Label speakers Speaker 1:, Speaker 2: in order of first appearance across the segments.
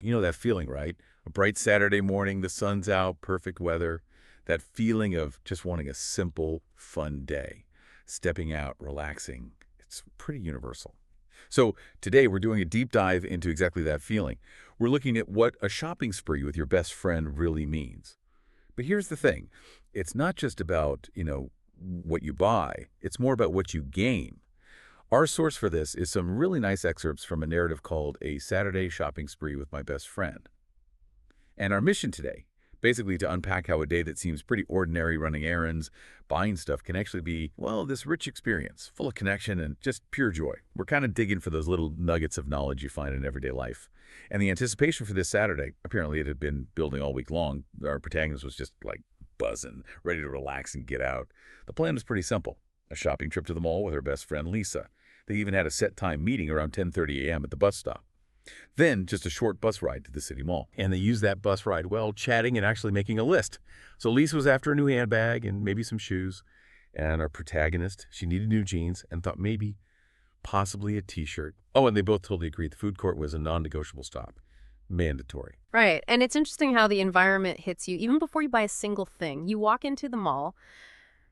Speaker 1: You know that feeling, right? A bright Saturday morning, the sun's out, perfect weather. That feeling of just wanting a simple, fun day. Stepping out, relaxing. It's pretty universal. So today we're doing a deep dive into exactly that feeling. We're looking at what a shopping spree with your best friend really means. But here's the thing. It's not just about, what you buy. It's more about what you gain. Our source for this is some really nice excerpts from a narrative called A Saturday Shopping Spree with My Best Friend. And our mission today, basically to unpack how a day that seems pretty ordinary running errands, buying stuff can actually be, well, this rich experience, full of connection and just pure joy. We're kind of digging for those little nuggets of knowledge you find in everyday life. And the anticipation for this Saturday, apparently it had been building all week long. Our protagonist was just like buzzing, ready to relax and get out. The plan was pretty simple. A shopping trip to the mall with her best friend Lisa. They even had a set time meeting around 10:30 a.m. at the bus stop. Then just a short bus ride to the city mall. And they used that bus ride well, chatting and actually making a list. So Lisa was after a new handbag and maybe some shoes. And our protagonist, she needed new jeans and thought maybe, possibly a t-shirt. Oh, and they both totally agreed the food court was a non-negotiable stop. Mandatory.
Speaker 2: Right. And it's interesting how the environment hits you even before you buy a single thing. You walk into the mall,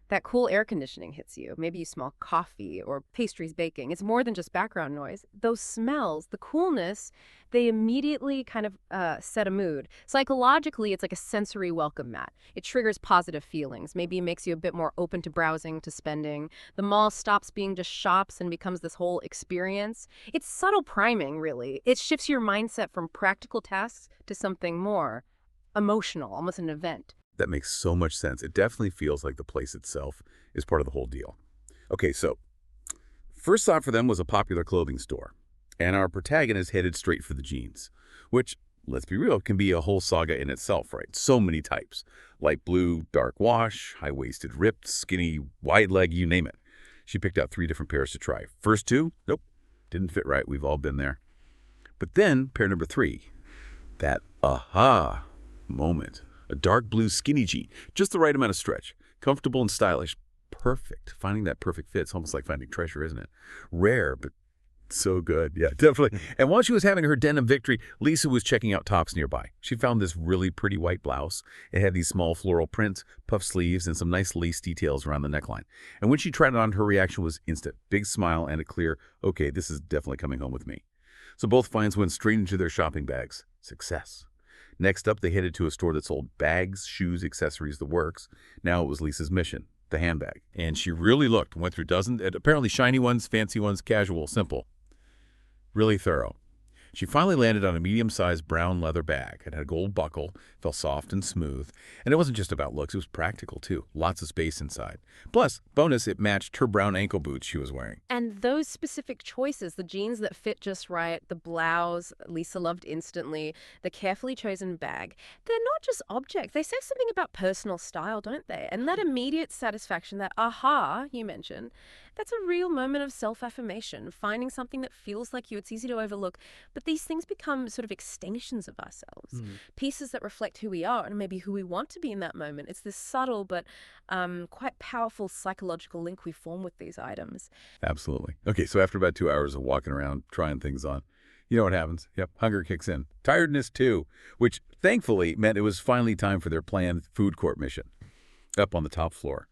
Speaker 2: that cool air conditioning hits you. Maybe you smell coffee or pastries baking. It's more than just background noise. Those smells, the coolness, they immediately kind of set a mood. Psychologically, it's like a sensory welcome mat. It triggers positive feelings. Maybe it makes you a bit more open to browsing, to spending. The mall stops being just shops and becomes this whole experience. It's subtle priming, really. It shifts your mindset from practical tasks to something more emotional, almost an event.
Speaker 1: That makes so much sense. It definitely feels like the place itself is part of the whole deal. Okay, so first stop for them was a popular clothing store. And our protagonist headed straight for the jeans, which, let's be real, can be a whole saga in itself, right? So many types. Light blue, dark wash, high-waisted, ripped, skinny, wide leg, you name it. She picked out 3 different pairs to try. First 2, nope, didn't fit right. We've all been there. But then pair number 3, that aha moment. A dark blue skinny jean, just the right amount of stretch, comfortable and stylish. Perfect. Finding that perfect fit, it's almost like finding treasure, isn't it? Rare, but so good. Yeah, definitely. And while she was having her denim victory, Lisa was checking out tops nearby. She found this really pretty white blouse. It had these small floral prints, puff sleeves, and some nice lace details around the neckline. And when she tried it on, her reaction was instant. Big smile and a clear, okay, this is definitely coming home with me. So both finds went straight into their shopping bags. Success. Next up, they headed to a store that sold bags, shoes, accessories, the works. Now it was Lisa's mission, the handbag. And she really looked, went through dozens, and apparently shiny ones, fancy ones, casual, simple. Really thorough. She finally landed on a medium-sized brown leather bag. It had a gold buckle, felt soft and smooth. And it wasn't just about looks, it was practical too. Lots of space inside. Plus, bonus, it matched her brown ankle boots she was wearing.
Speaker 2: And those specific choices, the jeans that fit just right, the blouse Lisa loved instantly, the carefully chosen bag, they're not just objects. They say something about personal style, don't they? And that immediate satisfaction, that aha you mentioned, that's a real moment of self-affirmation, finding something that feels like you. It's easy to overlook, but these things become sort of extensions of ourselves, pieces that reflect who we are and maybe who we want to be in that moment. It's this subtle but quite powerful psychological link we form with these items.
Speaker 1: Absolutely. Okay, so after about 2 hours of walking around, trying things on, you know what happens. Yep, hunger kicks in. Tiredness too, which thankfully meant it was finally time for their planned food court mission up on the top floor.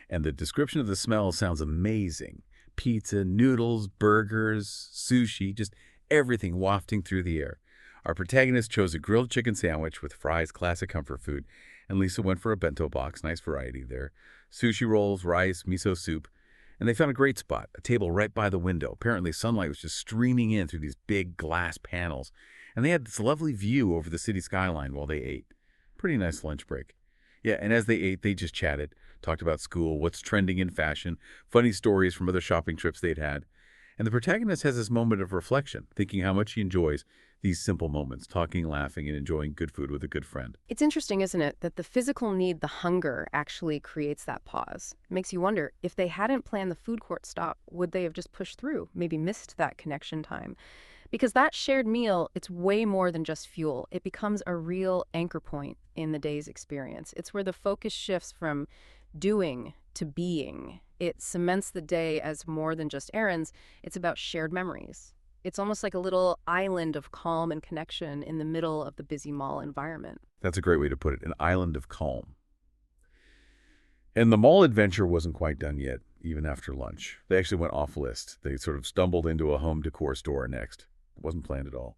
Speaker 1: And the description of the smell sounds amazing. Pizza, noodles, burgers, sushi, just everything wafting through the air. Our protagonist chose a grilled chicken sandwich with fries, classic comfort food, and Lisa went for a bento box, nice variety there. Sushi rolls, rice, miso soup, and they found a great spot, a table right by the window. Apparently sunlight was just streaming in through these big glass panels, and they had this lovely view over the city skyline while they ate. Pretty nice lunch break. Yeah, and as they ate, they just chatted, talked about school, what's trending in fashion, funny stories from other shopping trips they'd had. And the protagonist has this moment of reflection, thinking how much he enjoys these simple moments, talking, laughing, and enjoying good food with a good friend.
Speaker 2: It's interesting, isn't it, that the physical need, the hunger, actually creates that pause. It makes you wonder, if they hadn't planned the food court stop, would they have just pushed through, maybe missed that connection time? Because that shared meal, it's way more than just fuel. It becomes a real anchor point in the day's experience. It's where the focus shifts from doing to being. It cements the day as more than just errands. It's about shared memories. It's almost like a little island of calm and connection in the middle of the busy mall environment.
Speaker 1: That's a great way to put it, an island of calm. And the mall adventure wasn't quite done yet, even after lunch. They actually went off list. They sort of stumbled into a home decor store next. It wasn't planned at all.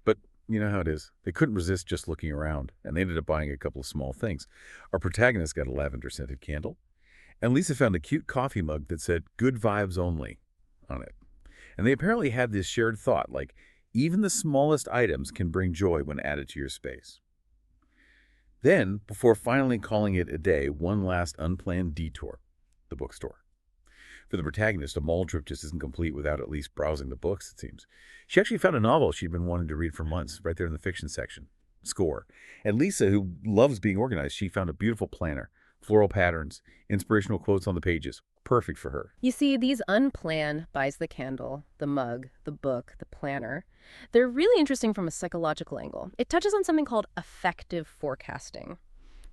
Speaker 1: But you know how it is. They couldn't resist just looking around, and they ended up buying a couple of small things. Our protagonist got a lavender-scented candle, and Lisa found a cute coffee mug that said, "Good vibes only," on it. And they apparently had this shared thought, like, even the smallest items can bring joy when added to your space. Then, before finally calling it a day, one last unplanned detour, the bookstore. For the protagonist, a mall trip just isn't complete without at least browsing the books, it seems. She actually found a novel she'd been wanting to read for months, right there in the fiction section. Score. And Lisa, who loves being organized, she found a beautiful planner, floral patterns, inspirational quotes on the pages. Perfect for her.
Speaker 2: You see, these unplanned buys the candle, the mug, the book, the planner, they're really interesting from a psychological angle. It touches on something called affective forecasting.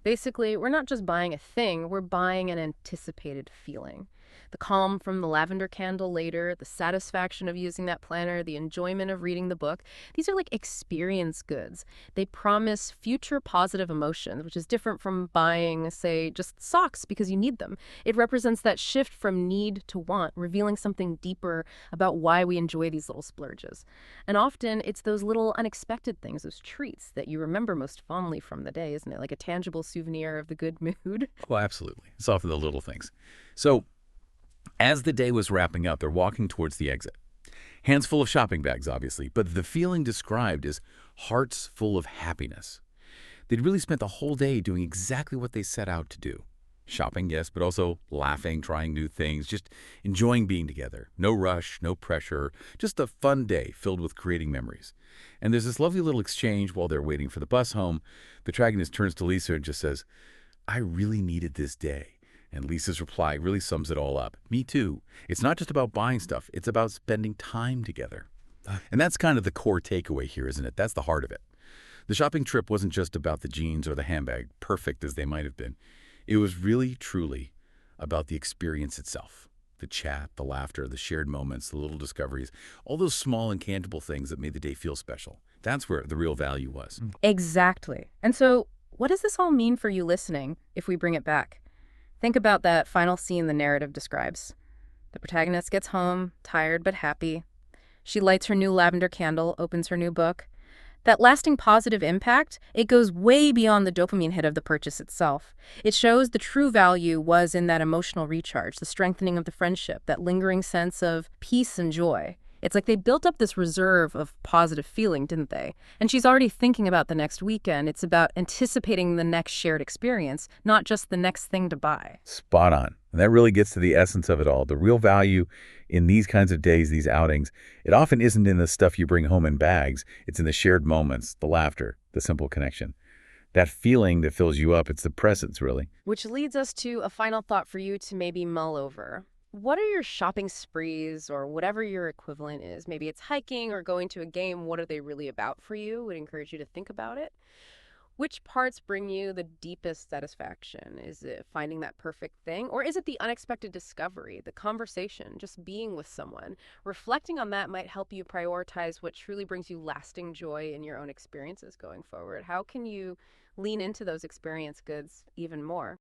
Speaker 2: Basically, we're not just buying a thing, we're buying an anticipated feeling. The calm from the lavender candle later, the satisfaction of using that planner, the enjoyment of reading the book, these are like experience goods. They promise future positive emotions, which is different from buying, say, just socks because you need them. It represents that shift from need to want, revealing something deeper about why we enjoy these little splurges. And often it's those little unexpected things, those treats that you remember most fondly from the day, isn't it? Like a tangible souvenir of the good mood.
Speaker 1: Well, absolutely. It's often the little things. So, as the day was wrapping up, they're walking towards the exit. Hands full of shopping bags, obviously, but the feeling described is hearts full of happiness. They'd really spent the whole day doing exactly what they set out to do. Shopping, yes, but also laughing, trying new things, just enjoying being together. No rush, no pressure, just a fun day filled with creating memories. And there's this lovely little exchange while they're waiting for the bus home. The protagonist turns to Lisa and just says, "I really needed this day." And Lisa's reply really sums it all up. Me too. It's not just about buying stuff. It's about spending time together. And that's kind of the core takeaway here, isn't it? That's the heart of it. The shopping trip wasn't just about the jeans or the handbag, perfect as they might have been. It was really, truly about the experience itself. The chat, the laughter, the shared moments, the little discoveries, all those small intangible things that made the day feel special. That's where the real value was.
Speaker 2: Exactly. And so, what does this all mean for you listening if we bring it back? Think about that final scene the narrative describes. The protagonist gets home, tired but happy. She lights her new lavender candle, opens her new book. That lasting positive impact, it goes way beyond the dopamine hit of the purchase itself. It shows the true value was in that emotional recharge, the strengthening of the friendship, that lingering sense of peace and joy. It's like they built up this reserve of positive feeling, didn't they? And she's already thinking about the next weekend. It's about anticipating the next shared experience, not just the next thing to buy.
Speaker 1: Spot on. And that really gets to the essence of it all. The real value in these kinds of days, these outings, it often isn't in the stuff you bring home in bags. It's in the shared moments, the laughter, the simple connection. That feeling that fills you up, it's the presence, really.
Speaker 2: Which leads us to a final thought for you to maybe mull over. What are your shopping sprees or whatever your equivalent is? Maybe it's hiking or going to a game. What are they really about for you? Would encourage you to think about it. Which parts bring you the deepest satisfaction? Is it finding that perfect thing? Or is it the unexpected discovery, the conversation, just being with someone? Reflecting on that might help you prioritize what truly brings you lasting joy in your own experiences going forward. How can you lean into those experience goods even more?